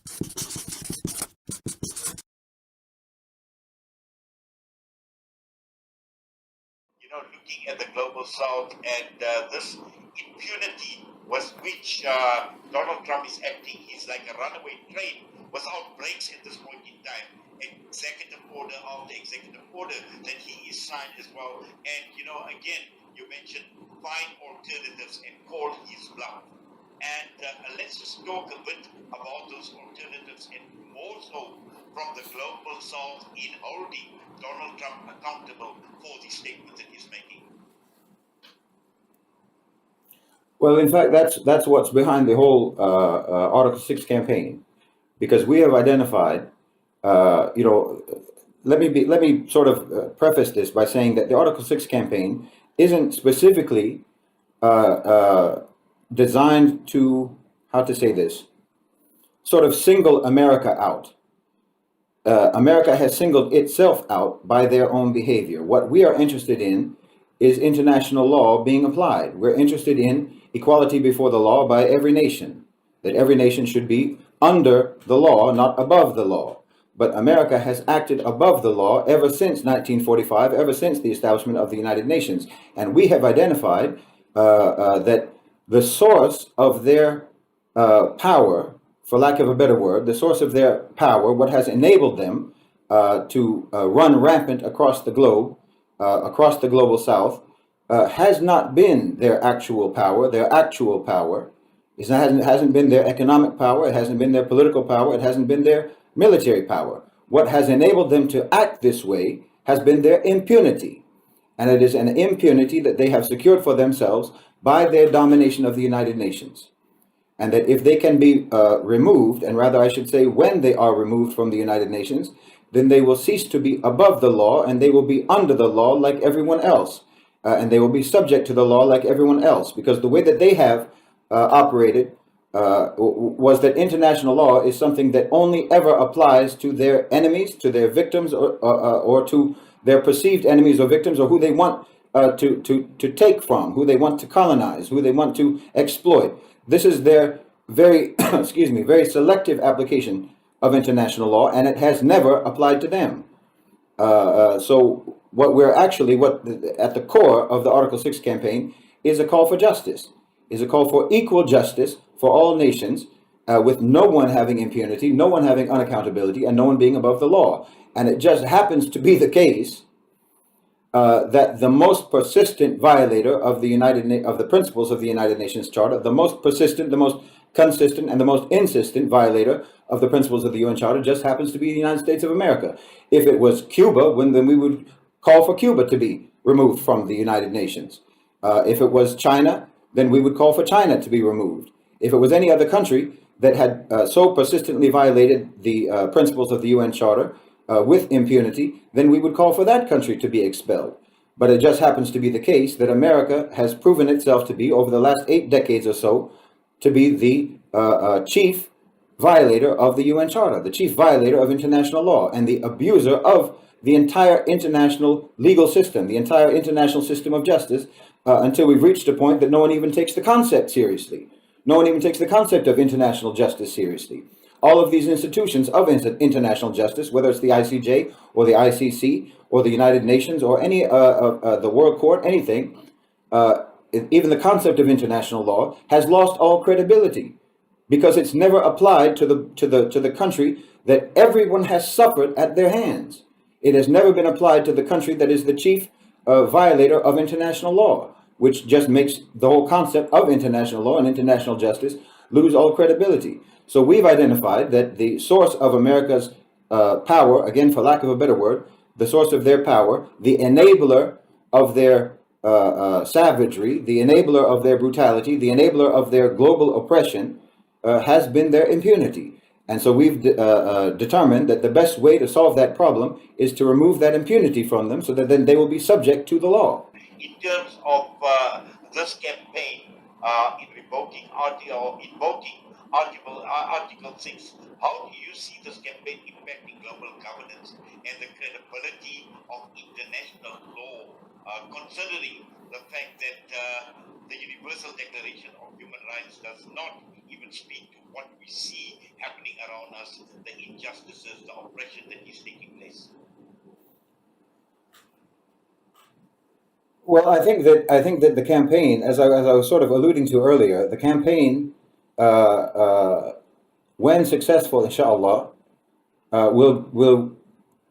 Looking at the global south and this impunity was which Donald Trump is acting. He's like a runaway train without brakes at this point in time. Executive order after executive order that he is signed as well. And again, you mentioned find alternatives and call his bluff. And let's just talk a bit about those alternatives and more so from the global south in holding Donald Trump accountable for the statement that he's making. Well, in fact, that's what's behind the whole Article 6 campaign, because we have identified, you know, let me sort of preface this by saying that the Article 6 campaign isn't specifically designed to, how to say this, sort of single America out. America has singled itself out by their own behavior. What we are interested in is international law being applied. We're interested in equality before the law by every nation, that every nation should be under the law, not above the law. But America has acted above the law ever since 1945, ever since the establishment of the United Nations. And we have identified that the source of their power, for lack of a better word, the source of their power, what has enabled them to run rampant across the globe, across the global south, has not been their actual power. Their actual power hasn't been their economic power. It hasn't been their political power. It hasn't been their military power. What has enabled them to act this way has been their impunity. And it is an impunity that they have secured for themselves by their domination of the United Nations. And that if they can be removed, and rather I should say when they are removed from the United Nations, then they will cease to be above the law and they will be under the law like everyone else. And they will be subject to the law like everyone else, because the way that they have operated was that international law is something that only ever applies to their enemies, to their victims, or to their perceived enemies or victims, or who they want to take from, who they want to colonize, who they want to exploit. This is their very, excuse me, very selective application of international law, and it has never applied to them. So what we're actually, what at the core of the Article 6 campaign is a call for justice, is a call for equal justice for all nations, with no one having impunity, no one having unaccountability, and no one being above the law. And it just happens to be the case that the most persistent violator of the principles of the United Nations Charter, the most persistent, the most consistent, and the most insistent violator of the principles of the UN Charter just happens to be the United States of America. If it was Cuba, then we would call for Cuba to be removed from the United Nations. If it was China, then we would call for China to be removed. If it was any other country that had so persistently violated the principles of the UN Charter with impunity, then we would call for that country to be expelled. But it just happens to be the case that America has proven itself to be, over the last 8 decades or so, to be the chief violator of the UN Charter, the chief violator of international law, and the abuser of the entire international legal system, the entire international system of justice, until we've reached a point that no one even takes the concept seriously. No one even takes the concept of international justice seriously. All of these institutions of international justice, whether it's the ICJ or the ICC or the United Nations or any the World Court, anything, even the concept of international law has lost all credibility, because it's never applied to the country that everyone has suffered at their hands. It has never been applied to the country that is the chief violator of international law, which just makes the whole concept of international law and international justice lose all credibility. So we've identified that the source of America's power, again, for lack of a better word, the source of their power, the enabler of their savagery, the enabler of their brutality, the enabler of their global oppression, has been their impunity. And so we've determined that the best way to solve that problem is to remove that impunity from them, so that then they will be subject to the law. In terms of this campaign, in invoking Article 6, how do you see this campaign impacting global governance and the credibility of international law, considering the fact that the Universal Declaration of Human Rights does not even speak to what we see happening around us, the injustices, the oppression that is taking place? Well, I think that the campaign, as I was sort of alluding to earlier, the campaign, when successful, inshallah, will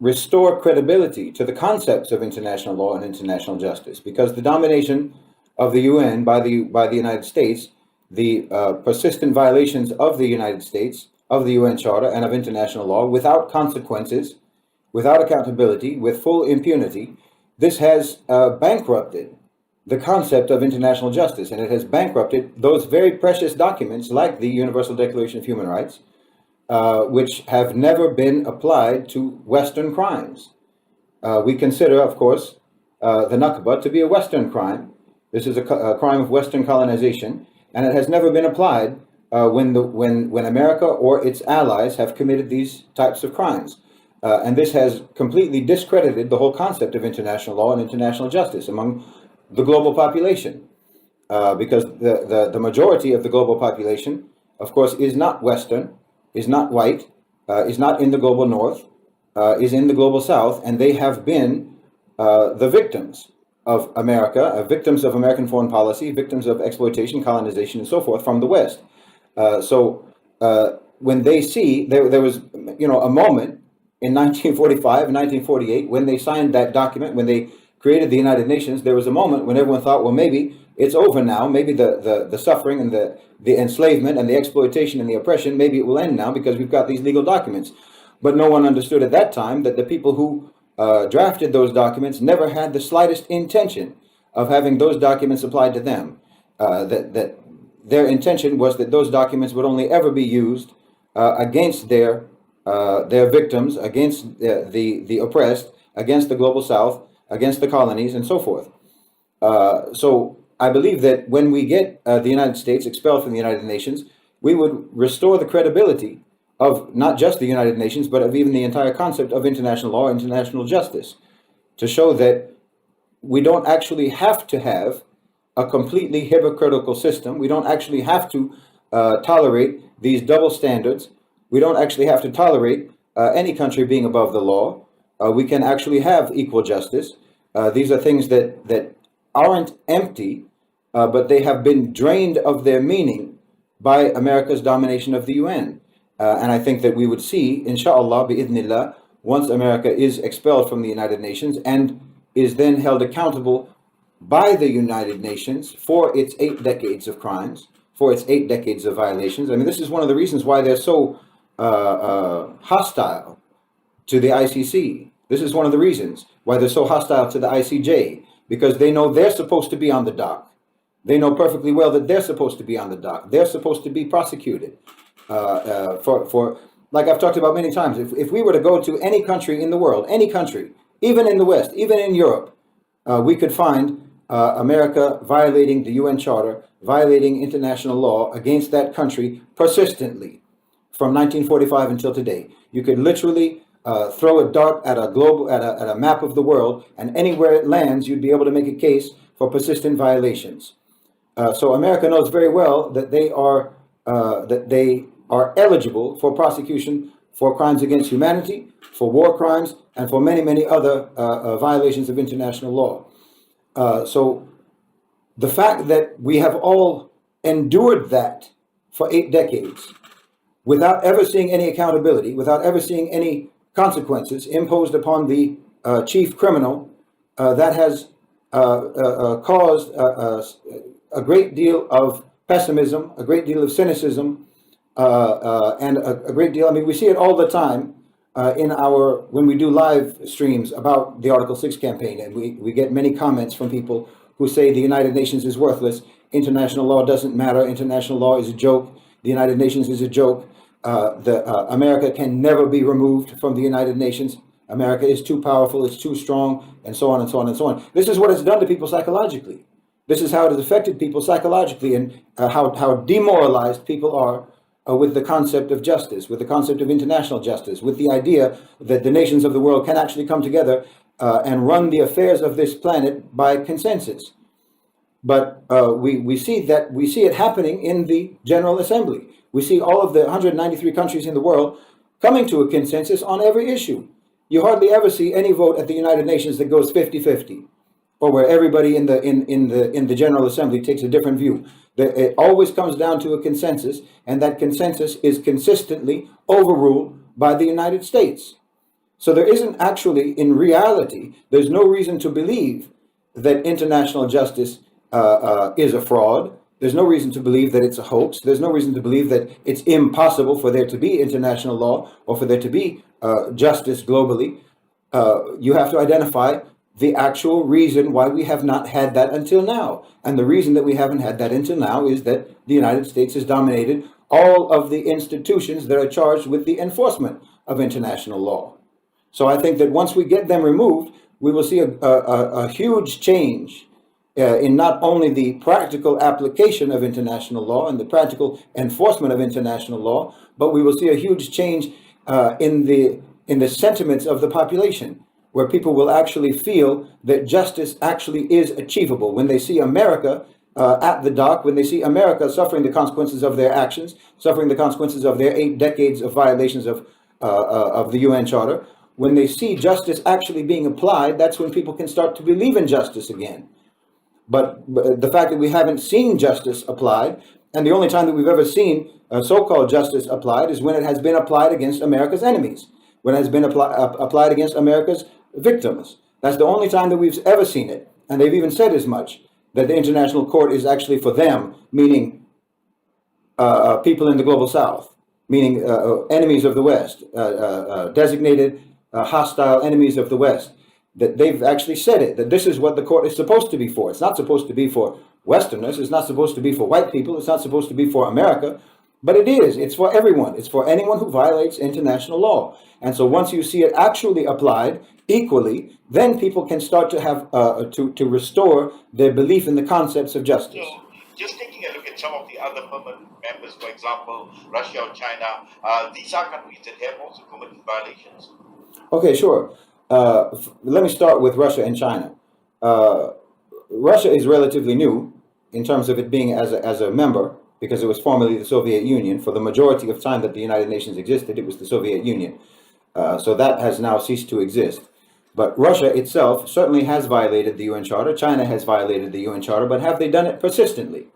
restore credibility to the concepts of international law and international justice, because the domination of the UN by the United States, the persistent violations of the United States, of the UN Charter and of international law, without consequences, without accountability, with full impunity, this has bankrupted the concept of international justice, and it has bankrupted those very precious documents like the Universal Declaration of Human Rights, which have never been applied to Western crimes. We consider, of course, the Nakba to be a Western crime. This is a crime of Western colonization, and it has never been applied when America or its allies have committed these types of crimes. And this has completely discredited the whole concept of international law and international justice among the global population, because the majority of the global population, of course, is not Western, is not white, is not in the global North, is in the global South, and they have been the victims of America, victims of American foreign policy, victims of exploitation, colonization, and so forth from the West. So when they see, there was, a moment in 1945 and 1948 when they signed that document, when they created the United Nations, there was a moment when everyone thought, well, maybe it's over now. Maybe the suffering and the enslavement and the exploitation and the oppression, maybe it will end now because we've got these legal documents. But no one understood at that time that the people who drafted those documents never had the slightest intention of having those documents applied to them. That their intention was that those documents would only ever be used against their victims, against the oppressed, against the global South, against the colonies, and so forth. So I believe that when we get the United States expelled from the United Nations, we would restore the credibility of not just the United Nations, but of even the entire concept of international law, international justice, to show that we don't actually have to have a completely hypocritical system. We don't actually have to tolerate these double standards. We don't actually have to tolerate any country being above the law. We can actually have equal justice. These are things that aren't empty, but they have been drained of their meaning by America's domination of the UN. And I think that we would see, inshallah, bi'idhnillah, once America is expelled from the United Nations and is then held accountable by the United Nations for its 8 decades of crimes, for its 8 decades of violations. I mean, this is one of the reasons why they're so hostile to the ICC. This is one of the reasons why they're so hostile to the ICJ, because they know they're supposed to be on the dock. They know perfectly well that they're supposed to be on the dock. They're supposed to be prosecuted for like I've talked about many times. If we were to go to any country in the world, any country, even in the West, even in Europe, we could find America violating the UN Charter, violating international law against that country persistently from 1945 until today. You could literally throw a dart at a globe, at a map of the world, and anywhere it lands, you'd be able to make a case for persistent violations. So America knows very well that they are eligible for prosecution for crimes against humanity, for war crimes, and for many, many other violations of international law. So the fact that we have all endured that for 8 decades without ever seeing any accountability, without ever seeing any consequences imposed upon the chief criminal, that has caused a great deal of pessimism, a great deal of cynicism, and a great deal. I mean, we see it all the time when we do live streams about the Article 6 campaign, and we get many comments from people who say the United Nations is worthless, international law doesn't matter, international law is a joke, the United Nations is a joke, America can never be removed from the United Nations, America is too powerful, it's too strong, and so on and so on and so on. This is what it's done to people psychologically. This is how it has affected people psychologically, and how demoralized people are with the concept of justice, with the concept of international justice, with the idea that the nations of the world can actually come together and run the affairs of this planet by consensus. But we see it happening in the General Assembly. We see all of the 193 countries in the world coming to a consensus on every issue. You hardly ever see any vote at the United Nations that goes 50-50, or where everybody in the General Assembly takes a different view. It always comes down to a consensus, and that consensus is consistently overruled by the United States. So there isn't actually, in reality, there's no reason to believe that international justice is a fraud. There's no reason to believe that it's a hoax. There's no reason to believe that it's impossible for there to be international law or for there to be justice globally. You have to identify the actual reason why we have not had that until now. And the reason that we haven't had that until now is that the United States has dominated all of the institutions that are charged with the enforcement of international law. So I think that once we get them removed, we will see a huge change in not only the practical application of international law and the practical enforcement of international law, but we will see a huge change in the sentiments of the population, where people will actually feel that justice actually is achievable. When they see America at the dock, when they see America suffering the consequences of their actions, suffering the consequences of their 8 decades of violations of the UN Charter, when they see justice actually being applied, that's when people can start to believe in justice again. But the fact that we haven't seen justice applied, and the only time that we've ever seen so-called justice applied is when it has been applied against America's enemies, when it has been applied against America's victims. That's the only time that we've ever seen it. And they've even said as much, that the International Court is actually for them, meaning people in the global south, meaning enemies of the West, designated hostile enemies of the West. That they've actually said it, that this is what the court is supposed to be for. It's not supposed to be for Westerners. It's not supposed to be for white people. It's not supposed to be for America. But it is. It's for everyone. It's for anyone who violates international law. And so once you see it actually applied equally, then people can start to have to restore their belief in the concepts of justice. So, just taking a look at some of the other permanent members, for example, Russia or China, these are countries that have also committed violations. Okay, sure. Let me start with Russia and China. Russia is relatively new in terms of it being as a member, because it was formerly the Soviet Union. For the majority of time that the United Nations existed, it was the Soviet Union. So that has now ceased to exist. But Russia itself certainly has violated the UN Charter. China has violated the UN Charter, but have they done it persistently?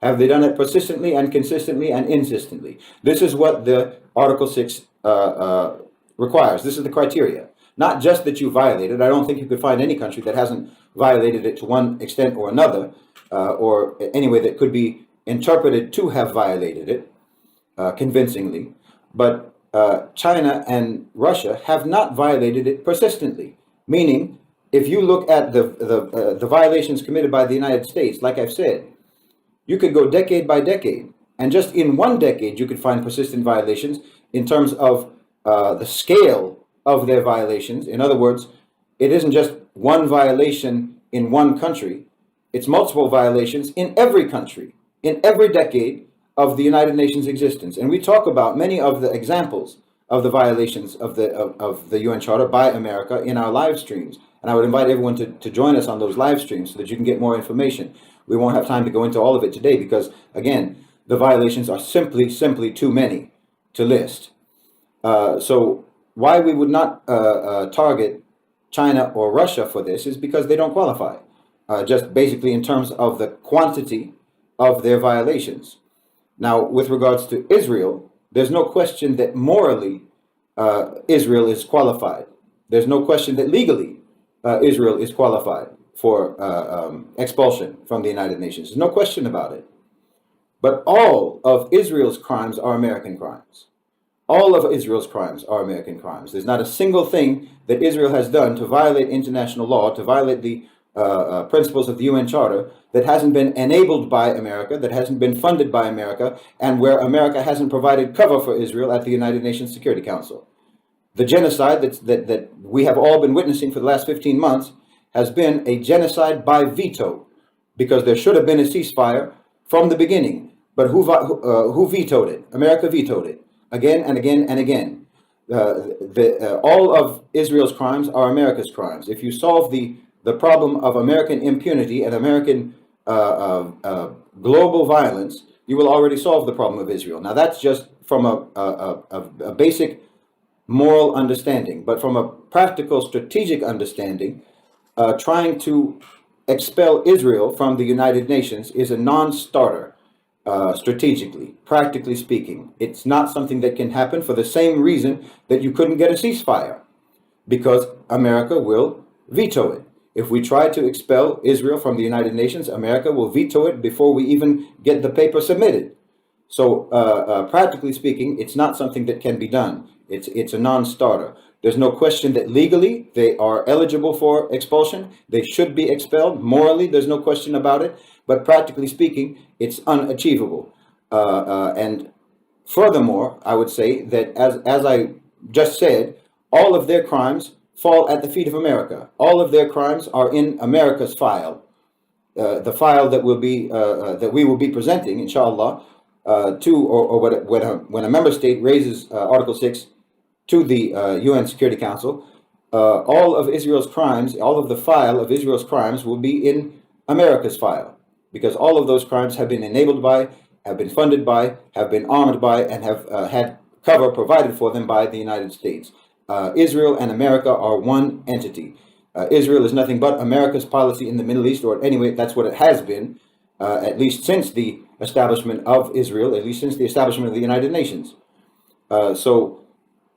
Have they done it persistently and consistently and insistently? This is what the Article 6 requires. This is the criteria. Not just that you violate it. I don't think you could find any country that hasn't violated it to one extent or another, or any way that could be interpreted to have violated it convincingly. But China and Russia have not violated it persistently. Meaning, if you look at the violations committed by the United States, like I've said, you could go decade by decade, and just in one decade you could find persistent violations in terms of the scale of their violations. In other words, it isn't just one violation in one country, it's multiple violations in every country, in every decade of the United Nations existence. And we talk about many of the examples of the violations of the UN Charter by America in our live streams. And I would invite everyone to join us on those live streams so that you can get more information. We won't have time to go into all of it today because, again, the violations are simply too many to list. So why we would not target China or Russia for this is because they don't qualify, just basically in terms of the quantity of their violations. Now, with regards to Israel, there's no question that morally Israel is qualified. There's no question that legally Israel is qualified for expulsion from the United Nations. There's no question about it. But all of Israel's crimes are American crimes. All of Israel's crimes are American crimes. There's not a single thing that Israel has done to violate international law, to violate the principles of the UN Charter, that hasn't been enabled by America, that hasn't been funded by America, and where America hasn't provided cover for Israel at the United Nations Security Council. The genocide that we have all been witnessing for the last 15 months has been a genocide by veto, because there should have been a ceasefire from the beginning. But who vetoed it? America vetoed it again and again and again. All of Israel's crimes are America's crimes. If you solve the problem of American impunity and American global violence, you will already solve the problem of Israel. Now, that's just from a basic moral understanding, but from a practical strategic understanding, trying to expel Israel from the United Nations is a non-starter, strategically, practically speaking. It's not something that can happen for the same reason that you couldn't get a ceasefire, because America will veto it. If we try to expel Israel from the United Nations, America will veto it before we even get the paper submitted. So, practically speaking, it's not something that can be done. It's a non-starter. There's no question that legally they are eligible for expulsion. They should be expelled. Morally, there's no question about it. But practically speaking, it's unachievable. And furthermore, I would say that as I just said, all of their crimes fall at the feet of America. All of their crimes are in America's file. The file that will be that we will be presenting, inshallah, when a member state raises Article 6 to the UN Security Council, all of Israel's crimes, all of the file of Israel's crimes will be in America's file, because all of those crimes have been enabled by, have been funded by, have been armed by, and have had cover provided for them by the United States. Israel and America are one entity. Israel is nothing but America's policy in the Middle East, or anyway, that's what it has been, at least since the establishment of Israel, at least since the establishment of the United Nations. So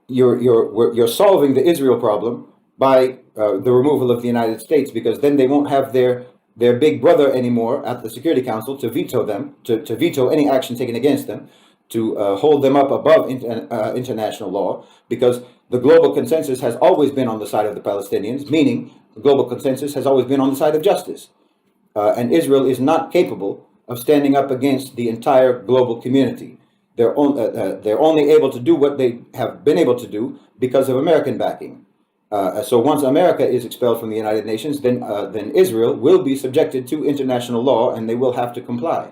you're solving the Israel problem by the removal of the United States, because then they won't have their big brother anymore at the Security Council to veto them, to veto any action taken against them, to hold them up above international law, because the global consensus has always been on the side of the Palestinians, meaning the global consensus has always been on the side of justice. And Israel is not capable of standing up against the entire global community. They're only able to do what they have been able to do because of American backing. So once America is expelled from the United Nations, then Israel will be subjected to international law, and they will have to comply.